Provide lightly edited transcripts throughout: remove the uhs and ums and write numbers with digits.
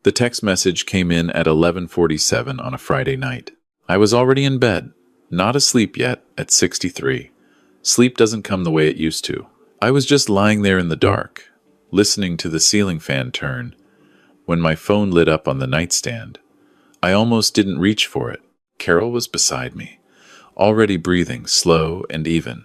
The text message came in at 11:47 on a Friday night. I was already in bed, not asleep yet at 63. Sleep doesn't come the way it used to. I was just lying there in the dark, listening to the ceiling fan turn, when my phone lit up on the nightstand. I almost didn't reach for it. Carol was beside me, already breathing slow and even,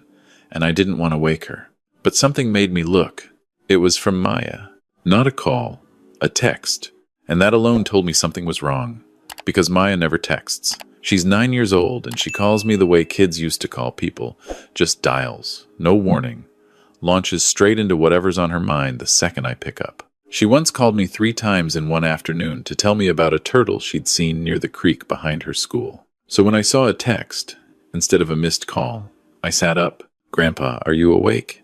and I didn't want to wake her. But something made me look. It was from Maya. Not a call, a text. And that alone told me something was wrong, because Maya never texts. She's 9 years old, and she calls me the way kids used to call people. Just dials, no warning. Launches straight into whatever's on her mind the second I pick up. She once called me 3 times in one afternoon to tell me about a turtle she'd seen near the creek behind her school. So when I saw a text, instead of a missed call, I sat up. "Grandpa, are you awake?"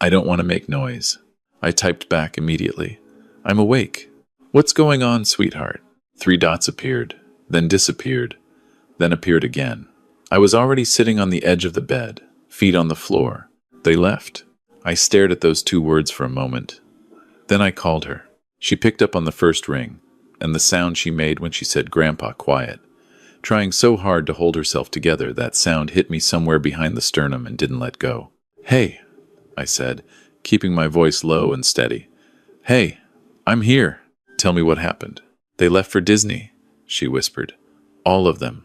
"I don't want to make noise." I typed back immediately. "I'm awake." "What's going on, sweetheart?" 3 dots appeared, then disappeared, then appeared again. I was already sitting on the edge of the bed, feet on the floor. They left. I stared at those 2 words for a moment. Then I called her. She picked up on the first ring, and the sound she made when she said "Grandpa, quiet." Trying so hard to hold herself together, that sound hit me somewhere behind the sternum and didn't let go. "Hey," I said, keeping my voice low and steady. "Hey, I'm here." "Tell me what happened." "They left for Disney," she whispered. "All of them."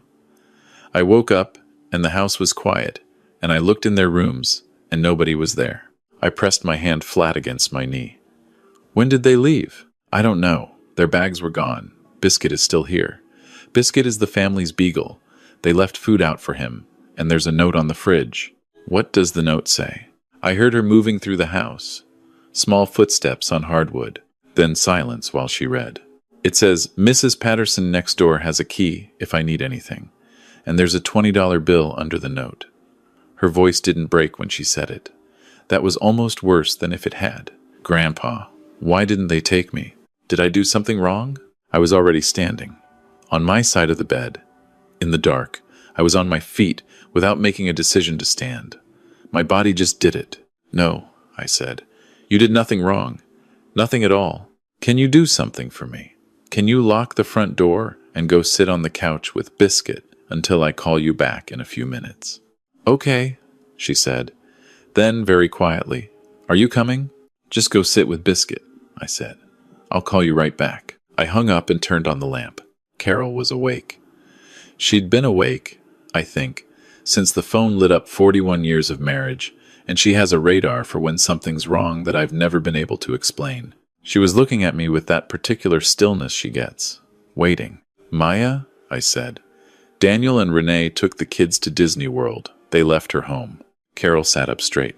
I woke up, and the house was quiet, and I looked in their rooms, and nobody was there. I pressed my hand flat against my knee. "When did they leave?" "I don't know. Their bags were gone. Biscuit is still here. Biscuit is the family's beagle. They left food out for him, and there's a note on the fridge." "What does the note say?" I heard her moving through the house. Small footsteps on hardwood, then silence while she read. It says, "Mrs. Patterson next door has a key if I need anything." And there's a $20 bill under the note. Her voice didn't break when she said it. That was almost worse than if it had. "Grandpa, why didn't they take me? Did I do something wrong?" I was already standing. On my side of the bed, in the dark, I was on my feet without making a decision to stand. My body just did it. "No," I said. "You did nothing wrong. Nothing at all. Can you do something for me? Can you lock the front door and go sit on the couch with Biscuit until I call you back in a few minutes?" "Okay," she said. Then, very quietly, "Are you coming?" "Just go sit with Biscuit," I said. "I'll call you right back." I hung up and turned on the lamp. Carol was awake. She'd been awake, I think, since the phone lit up 41 years of marriage, and she has a radar for when something's wrong that I've never been able to explain. She was looking at me with that particular stillness she gets, waiting. "Maya," I said. "Daniel and Renee took the kids to Disney World. They left her home." Carol sat up straight.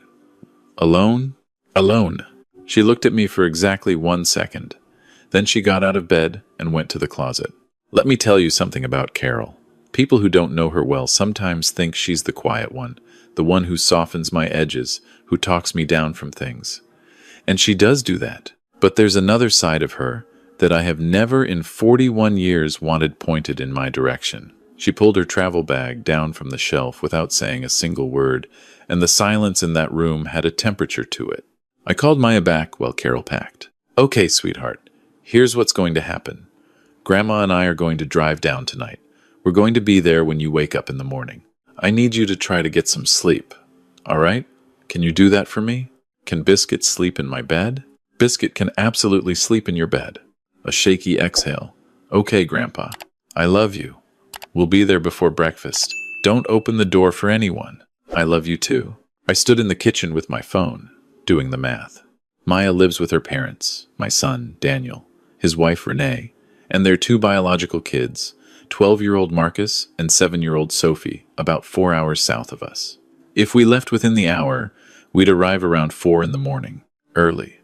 "Alone?" "Alone." She looked at me for exactly 1 second. Then she got out of bed and went to the closet. Let me tell you something about Carol. People who don't know her well sometimes think she's the quiet one, the one who softens my edges, who talks me down from things. And she does do that. But there's another side of her that I have never in 41 years wanted pointed in my direction. She pulled her travel bag down from the shelf without saying a single word, and the silence in that room had a temperature to it. I called Maya back while Carol packed. "Okay, sweetheart, here's what's going to happen. Grandma and I are going to drive down tonight. We're going to be there when you wake up in the morning. I need you to try to get some sleep. All right? Can you do that for me? Can Biscuit sleep in my bed?" "Biscuit can absolutely sleep in your bed." A shaky exhale. "Okay, Grandpa. I love you. We'll be there before breakfast. Don't open the door for anyone. I love you too." I stood in the kitchen with my phone, doing the math. Maya lives with her parents, my son, Daniel, his wife, Renee, and their 2 biological kids, 12-year-old Marcus and 7-year-old Sophie, about 4 hours south of us. If we left within the hour, we'd arrive around 4 in the morning, early.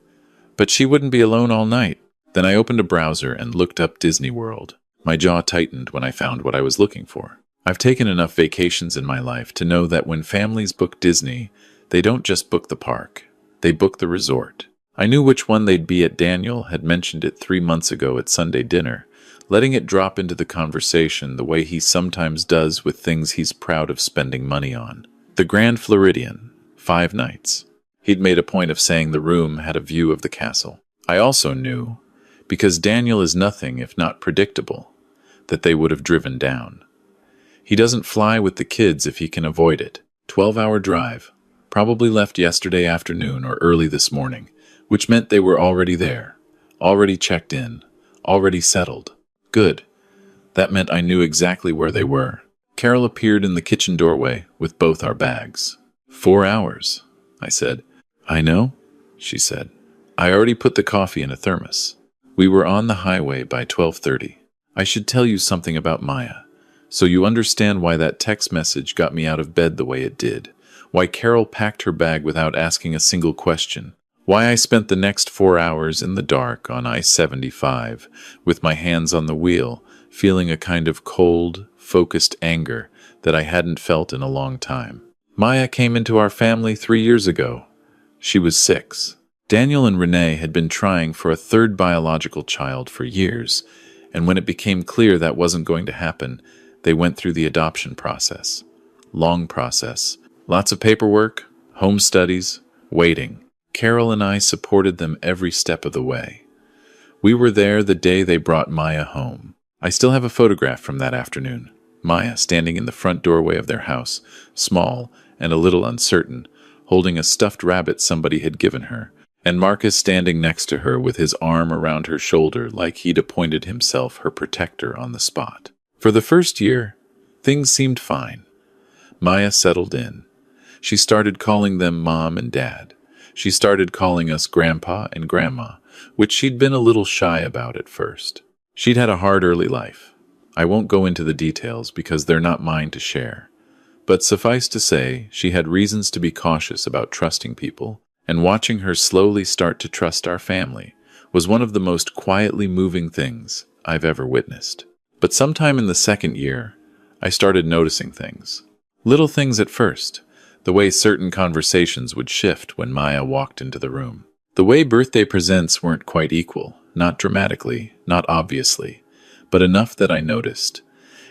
But she wouldn't be alone all night. Then I opened a browser and looked up Disney World. My jaw tightened when I found what I was looking for. I've taken enough vacations in my life to know that when families book Disney, they don't just book the park. They book the resort. I knew which one they'd be at. Daniel had mentioned it 3 months ago at Sunday dinner, letting it drop into the conversation the way he sometimes does with things he's proud of spending money on. The Grand Floridian, 5 nights. He'd made a point of saying the room had a view of the castle. I also knew because Daniel is nothing if not predictable, that they would have driven down. He doesn't fly with the kids if he can avoid it. 12-hour drive. Probably left yesterday afternoon or early this morning, which meant they were already there, already checked in, already settled. Good. That meant I knew exactly where they were. Carol appeared in the kitchen doorway with both our bags. 4 hours, I said. I know, she said. I already put the coffee in a thermos. We were on the highway by 12:30. I should tell you something about Maya, so you understand why that text message got me out of bed the way it did, why Carol packed her bag without asking a single question, why I spent the next 4 hours in the dark on I-75 with my hands on the wheel, feeling a kind of cold, focused anger that I hadn't felt in a long time. Maya came into our family 3 years ago. She was 6. Daniel and Renee had been trying for a third biological child for years, and when it became clear that wasn't going to happen, they went through the adoption process. Long process. Lots of paperwork, home studies, waiting. Carol and I supported them every step of the way. We were there the day they brought Maya home. I still have a photograph from that afternoon. Maya standing in the front doorway of their house, small and a little uncertain, holding a stuffed rabbit somebody had given her, and Marcus standing next to her with his arm around her shoulder like he'd appointed himself her protector on the spot. For the first year, things seemed fine. Maya settled in. She started calling them Mom and Dad. She started calling us Grandpa and Grandma, which she'd been a little shy about at first. She'd had a hard early life. I won't go into the details because they're not mine to share. But suffice to say, she had reasons to be cautious about trusting people, and watching her slowly start to trust our family was one of the most quietly moving things I've ever witnessed. But sometime in the second year, I started noticing things. Little things at first. The way certain conversations would shift when Maya walked into the room. The way birthday presents weren't quite equal, not dramatically, not obviously, but enough that I noticed.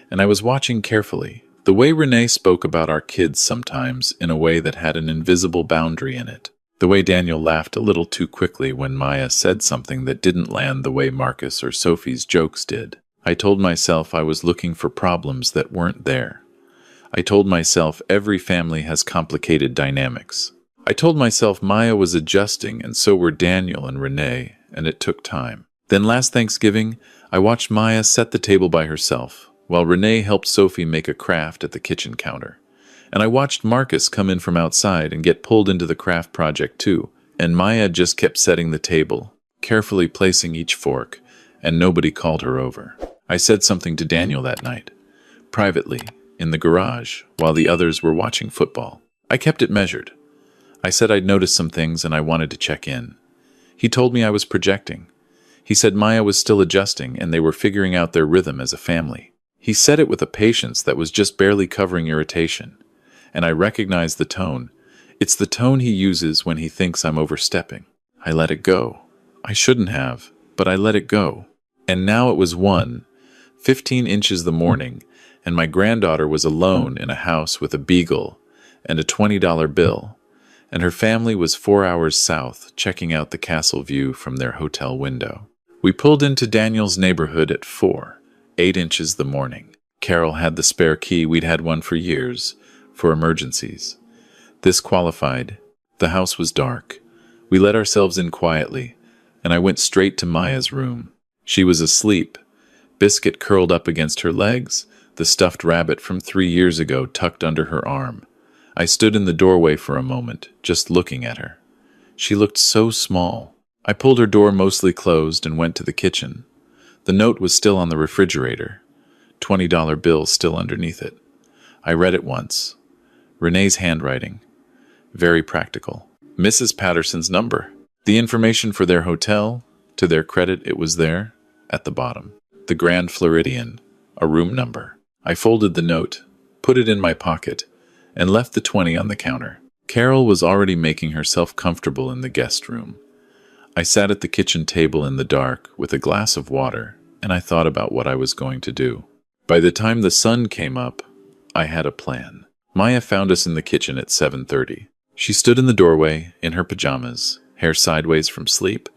And I was watching carefully. The way Renee spoke about our kids sometimes in a way that had an invisible boundary in it. The way Daniel laughed a little too quickly when Maya said something that didn't land the way Marcus or Sophie's jokes did. I told myself I was looking for problems that weren't there. I told myself every family has complicated dynamics. I told myself Maya was adjusting and so were Daniel and Renee, and it took time. Then last Thanksgiving, I watched Maya set the table by herself, while Renee helped Sophie make a craft at the kitchen counter. And I watched Marcus come in from outside and get pulled into the craft project too, and Maya just kept setting the table, carefully placing each fork, and nobody called her over. I said something to Daniel that night, privately, in the garage, while the others were watching football. I kept it measured. I said I'd noticed some things and I wanted to check in. He told me I was projecting. He said Maya was still adjusting and they were figuring out their rhythm as a family. He said it with a patience that was just barely covering irritation. And I recognized the tone. It's the tone he uses when he thinks I'm overstepping. I let it go. I shouldn't have, but I let it go. And now it was 1:15 inches the morning, and my granddaughter was alone in a house with a beagle and a $20 bill, and her family was 4 hours south checking out the castle view from their hotel window. We pulled into Daniel's neighborhood at 8 inches the morning. Carol had the spare key. We'd had one for years, for emergencies. This qualified. The house was dark. We let ourselves in quietly, and I went straight to Maya's room. She was asleep, Biscuit curled up against her legs, the stuffed rabbit from 3 years ago tucked under her arm. I stood in the doorway for a moment, just looking at her. She looked so small. I pulled her door mostly closed and went to the kitchen. The note was still on the refrigerator, $20 bill still underneath it. I read it once. Renee's handwriting. Very practical. Mrs. Patterson's number. The information for their hotel, to their credit it was there, at the bottom. The Grand Floridian, a room number. I folded the note, put it in my pocket, and left the 20 on the counter. Carol was already making herself comfortable in the guest room. I sat at the kitchen table in the dark with a glass of water, and I thought about what I was going to do. By the time the sun came up, I had a plan. Maya found us in the kitchen at 7:30. She stood in the doorway, in her pajamas, hair sideways from sleep,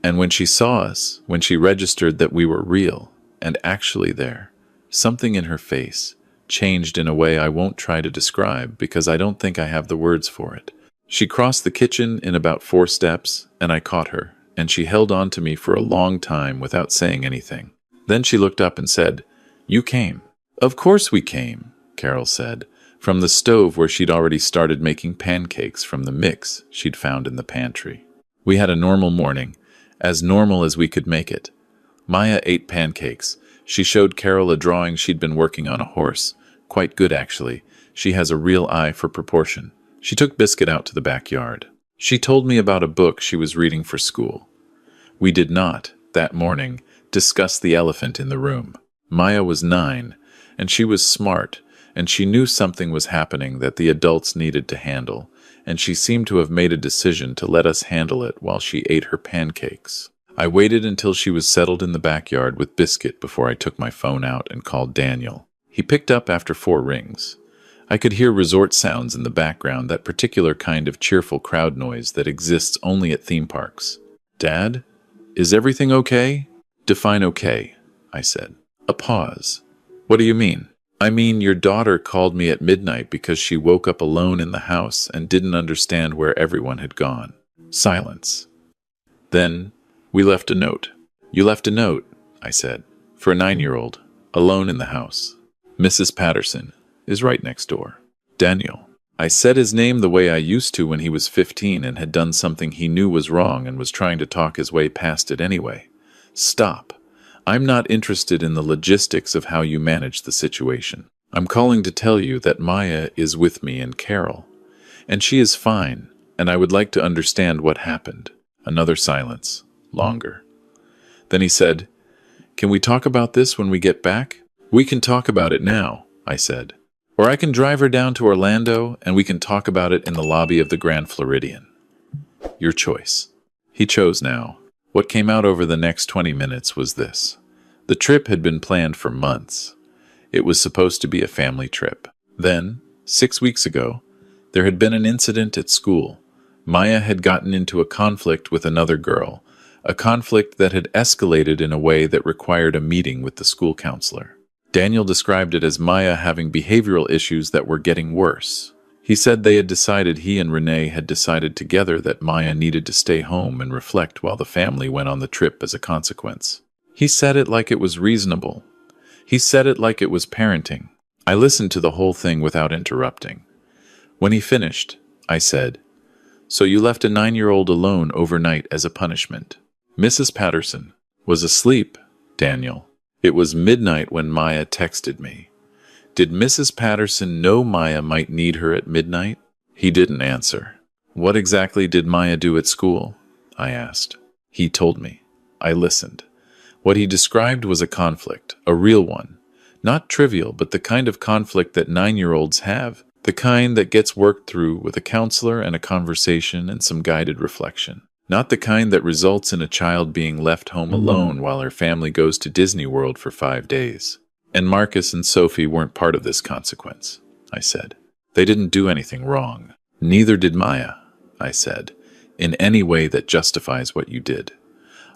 And when she saw us, when she registered that we were real and actually there, something in her face changed in a way I won't try to describe because I don't think I have the words for it. She crossed the kitchen in about 4 steps, and I caught her, and she held on to me for a long time without saying anything. Then she looked up and said, "You came." "Of course we came," Carol said, from the stove where she'd already started making pancakes from the mix she'd found in the pantry. We had a normal morning, as normal as we could make it. Maya ate pancakes. She showed Carol a drawing she'd been working on a horse. Quite good, actually. She has a real eye for proportion. She took Biscuit out to the backyard. She told me about a book she was reading for school. We did not, that morning, discuss the elephant in the room. Maya was 9, and she was smart, and she knew something was happening that the adults needed to handle, and she seemed to have made a decision to let us handle it while she ate her pancakes. I waited until she was settled in the backyard with Biscuit before I took my phone out and called Daniel. He picked up after 4 rings. I could hear resort sounds in the background, that particular kind of cheerful crowd noise that exists only at theme parks. "Dad? Is everything okay?" "Define okay," I said. A pause. "What do you mean?" "I mean, your daughter called me at midnight because she woke up alone in the house and didn't understand where everyone had gone." Silence. "Then we left a note." "You left a note," I said, "for a 9-year-old, alone in the house. Mrs. Patterson is right next door." "Daniel." I said his name the way I used to when he was 15 and had done something he knew was wrong and was trying to talk his way past it anyway. "Stop. I'm not interested in the logistics of how you manage the situation. I'm calling to tell you that Maya is with me and Carol, and she is fine, and I would like to understand what happened." Another silence. Longer. Then he said, "Can we talk about this when we get back?" "We can talk about it now," I said. "Or I can drive her down to Orlando and we can talk about it in the lobby of the Grand Floridian." "Your choice." He chose now. What came out over the next 20 minutes was this. The trip had been planned for months. It was supposed to be a family trip. Then, 6 weeks ago, there had been an incident at school. Maya had gotten into a conflict with another girl, a conflict that had escalated in a way that required a meeting with the school counselor. Daniel described it as Maya having behavioral issues that were getting worse. He said he and Renee had decided together that Maya needed to stay home and reflect while the family went on the trip as a consequence. He said it like it was reasonable. He said it like it was parenting. I listened to the whole thing without interrupting. When he finished, I said, "So you left a 9-year-old alone overnight as a punishment." "Mrs. Patterson was asleep, Daniel. It was midnight when Maya texted me. Did Mrs. Patterson know Maya might need her at midnight?" He didn't answer. "What exactly did Maya do at school?" I asked. He told me. I listened. What he described was a conflict, a real one. Not trivial, but the kind of conflict that 9-year-olds have, the kind that gets worked through with a counselor and a conversation and some guided reflection. Not the kind that results in a child being left home alone while her family goes to Disney World for 5 days. "And Marcus and Sophie weren't part of this consequence," I said. "They didn't do anything wrong. Neither did Maya," I said, "in any way that justifies what you did.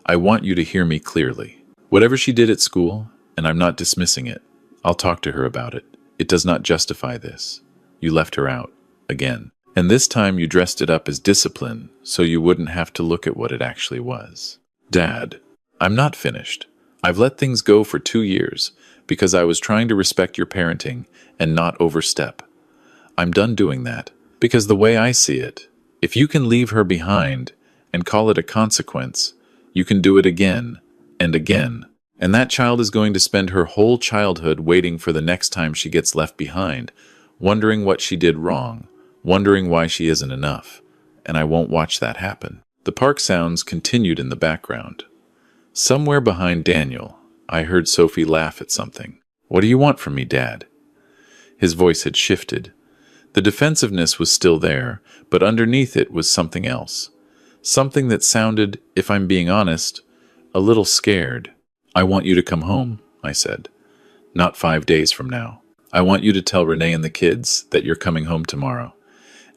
I want you to hear me clearly. Whatever she did at school, and I'm not dismissing it, I'll talk to her about it. It does not justify this. You left her out, again. And this time you dressed it up as discipline so you wouldn't have to look at what it actually was." "Dad, I'm not finished. I've let things go for 2 years because I was trying to respect your parenting and not overstep. I'm done doing that because the way I see it, if you can leave her behind and call it a consequence, you can do it again and again. And that child is going to spend her whole childhood waiting for the next time she gets left behind, wondering what she did wrong, wondering why she isn't enough. And I won't watch that happen." The park sounds continued in the background. Somewhere behind Daniel, I heard Sophie laugh at something. "What do you want from me, Dad?" His voice had shifted. The defensiveness was still there, but underneath it was something else. Something that sounded, if I'm being honest, a little scared. "I want you to come home," I said. "Not 5 days from now. I want you to tell Renee and the kids that you're coming home tomorrow.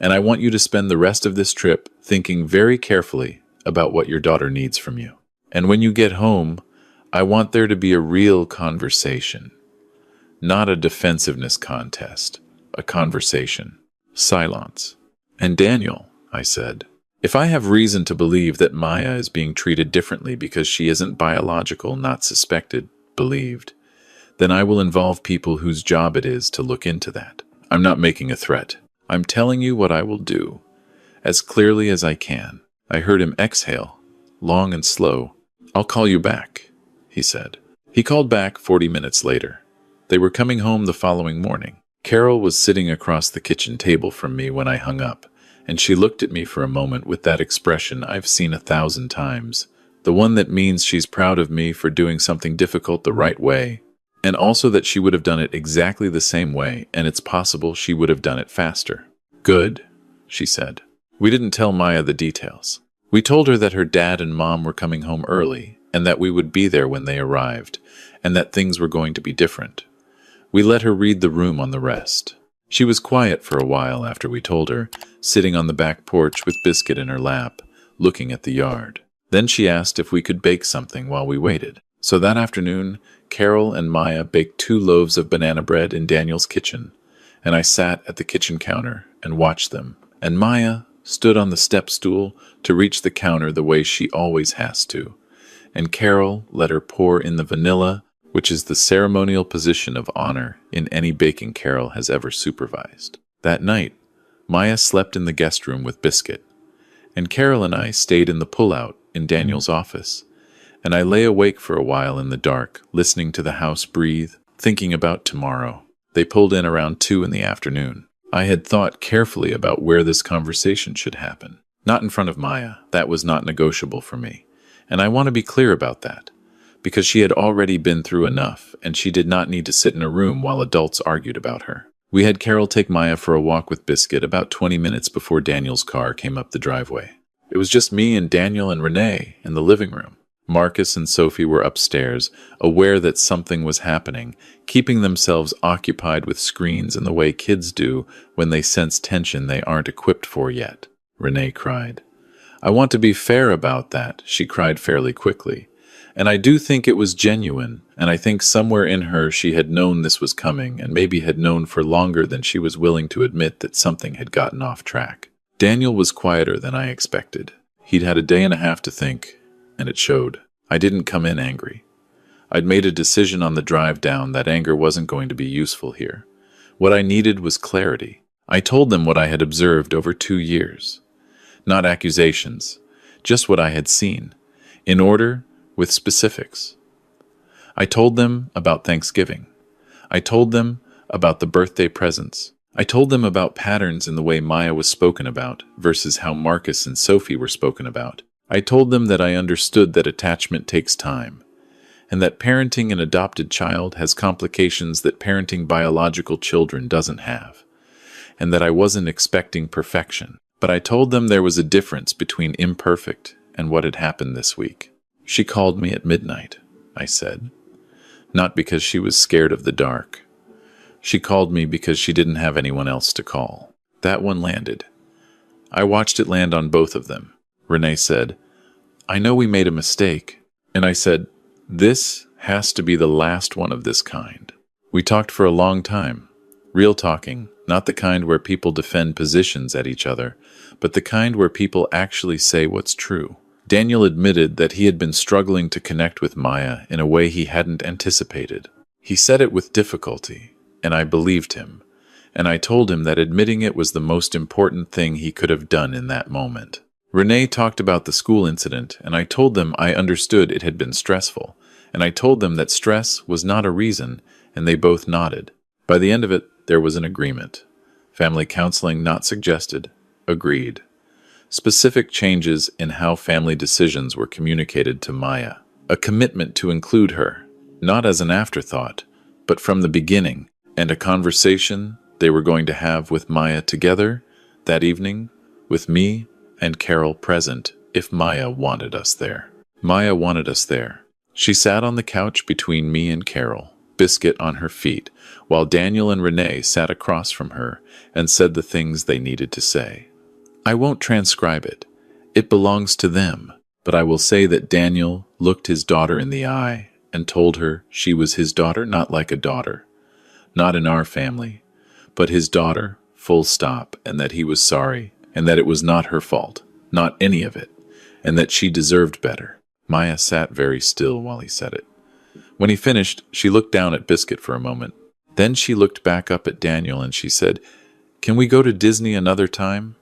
And I want you to spend the rest of this trip thinking very carefully about what your daughter needs from you." And when you get home, I want there to be a real conversation, not a defensiveness contest, a conversation. Silence. And Daniel, I said, if I have reason to believe that Maya is being treated differently because she isn't biological, not suspected, believed, then I will involve people whose job it is to look into that. I'm not making a threat. I'm telling you what I will do, as clearly as I can. I heard him exhale, long and slow. I'll call you back, he said. He called back 40 minutes later. They were coming home the following morning. Carol was sitting across the kitchen table from me when I hung up, and she looked at me for a moment with that expression I've seen 1,000 times, the one that means she's proud of me for doing something difficult the right way, and also that she would have done it exactly the same way, and it's possible she would have done it faster. Good, she said. We didn't tell Maya the details. We told her that her dad and mom were coming home early, and that we would be there when they arrived, and that things were going to be different. We let her read the room on the rest. She was quiet for a while after we told her, sitting on the back porch with Biscuit in her lap, looking at the yard. Then she asked if we could bake something while we waited. So that afternoon, Carol and Maya baked 2 loaves of banana bread in Daniel's kitchen, and I sat at the kitchen counter and watched them, and Maya stood on the step stool to reach the counter the way she always has to, and Carol let her pour in the vanilla, which is the ceremonial position of honor in any baking Carol has ever supervised. That night, Maya slept in the guest room with Biscuit, and Carol and I stayed in the pullout in Daniel's office, and I lay awake for a while in the dark, listening to the house breathe, thinking about tomorrow. They pulled in around 2 in the afternoon. I had thought carefully about where this conversation should happen. Not in front of Maya. That was not negotiable for me. And I want to be clear about that, because she had already been through enough, and she did not need to sit in a room while adults argued about her. We had Carol take Maya for a walk with Biscuit about 20 minutes before Daniel's car came up the driveway. It was just me and Daniel and Renee in the living room. Marcus and Sophie were upstairs, aware that something was happening, keeping themselves occupied with screens in the way kids do when they sense tension they aren't equipped for yet. Renee cried. I want to be fair about that, she cried fairly quickly. And I do think it was genuine, and I think somewhere in her she had known this was coming, and maybe had known for longer than she was willing to admit that something had gotten off track. Daniel was quieter than I expected. He'd had a day and a half to think, and it showed. I didn't come in angry. I'd made a decision on the drive down that anger wasn't going to be useful here. What I needed was clarity. I told them what I had observed over 2 years. Not accusations, just what I had seen, in order, with specifics. I told them about Thanksgiving. I told them about the birthday presents. I told them about patterns in the way Maya was spoken about versus how Marcus and Sophie were spoken about. I told them that I understood that attachment takes time, and that parenting an adopted child has complications that parenting biological children doesn't have, and that I wasn't expecting perfection. But I told them there was a difference between imperfect and what had happened this week. She called me at midnight, I said, not because she was scared of the dark. She called me because she didn't have anyone else to call. That one landed. I watched it land on both of them. Renee said, I know we made a mistake. And I said, this has to be the last one of this kind. We talked for a long time. Real talking, not the kind where people defend positions at each other, but the kind where people actually say what's true. Daniel admitted that he had been struggling to connect with Maya in a way he hadn't anticipated. He said it with difficulty, and I believed him. And I told him that admitting it was the most important thing he could have done in that moment. Renee talked about the school incident, and I told them I understood it had been stressful, and I told them that stress was not a reason, and they both nodded. By the end of it, there was an agreement. Family counseling not suggested, agreed. Specific changes in how family decisions were communicated to Maya. A commitment to include her, not as an afterthought, but from the beginning, and a conversation they were going to have with Maya together that evening, with me and Carol present if Maya wanted us there. Maya wanted us there. She sat on the couch between me and Carol, Biscuit on her feet, while Daniel and Renee sat across from her and said the things they needed to say. I won't transcribe it. It belongs to them, But I will say that Daniel looked his daughter in the eye and told her she was his daughter, not like a daughter, not in our family, but his daughter, full stop, and that he was sorry, and that it was not her fault, not any of it, and that she deserved better. Maya sat very still while he said it. When he finished, she looked down at Biscuit for a moment. Then she looked back up at Daniel and she said, "Can we go to Disney another time?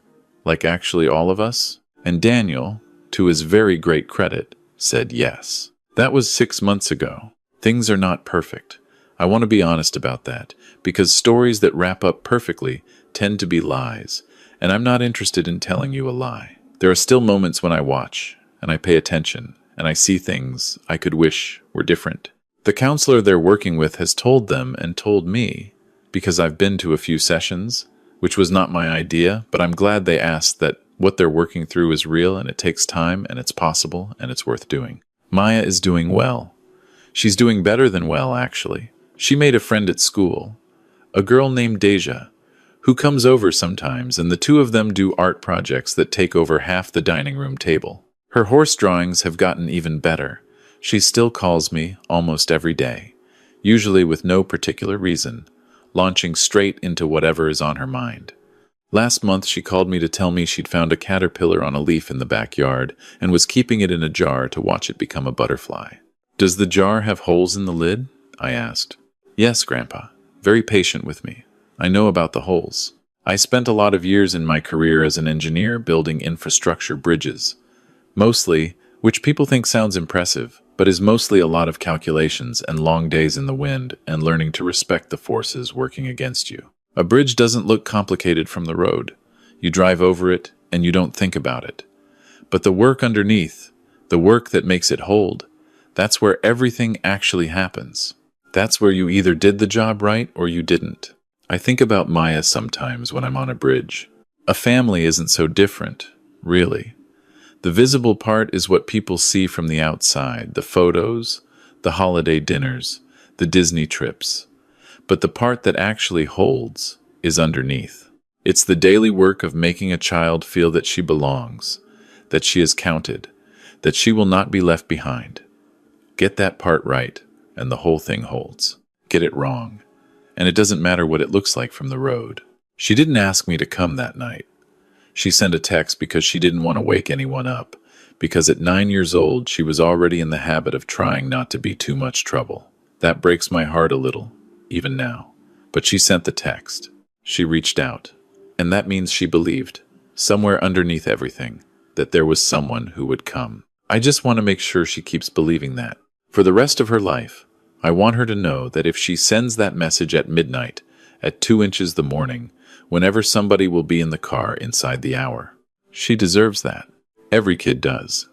Like actually all of us?" And Daniel, to his very great credit, said yes. That was 6 months ago. Things are not perfect. I want to be honest about that, because stories that wrap up perfectly tend to be lies, and I'm not interested in telling you a lie. There are still moments when I watch, and I pay attention, and I see things I could wish were different. The counselor they're working with has told them and told me, because I've been to a few sessions, which was not my idea, but I'm glad they asked that what they're working through is real and it takes time and it's possible and it's worth doing. Maya is doing well. She's doing better than well, actually. She made a friend at school, a girl named Deja, who comes over sometimes, and the two of them do art projects that take over half the dining room table. Her horse drawings have gotten even better. She still calls me almost every day, usually with no particular reason, launching straight into whatever is on her mind. Last month she called me to tell me she'd found a caterpillar on a leaf in the backyard and was keeping it in a jar to watch it become a butterfly. "Does the jar have holes in the lid?" I asked. "Yes, Grandpa. Very patient with me. I know about the holes. I spent a lot of years in my career as an engineer building infrastructure bridges. Mostly, which people think sounds impressive, but is mostly a lot of calculations and long days in the wind and learning to respect the forces working against you. A bridge doesn't look complicated from the road. You drive over it and you don't think about it. But the work underneath, the work that makes it hold, that's where everything actually happens. That's where you either did the job right or you didn't. I think about Maya sometimes when I'm on a bridge. A family isn't so different, really. The visible part is what people see from the outside, the photos, the holiday dinners, the Disney trips. But the part that actually holds is underneath. It's the daily work of making a child feel that she belongs, that she is counted, that she will not be left behind. Get that part right, and the whole thing holds. Get it wrong, and it doesn't matter what it looks like from the road. She didn't ask me to come that night. She sent a text because she didn't want to wake anyone up, because at 9 years old she was already in the habit of trying not to be too much trouble. That breaks my heart a little, even now. But she sent the text. She reached out. And that means she believed, somewhere underneath everything, that there was someone who would come. I just want to make sure she keeps believing that. For the rest of her life, I want her to know that if she sends that message at midnight, at 2 inches the morning, whenever somebody will be in the car inside the hour, she deserves that. Every kid does.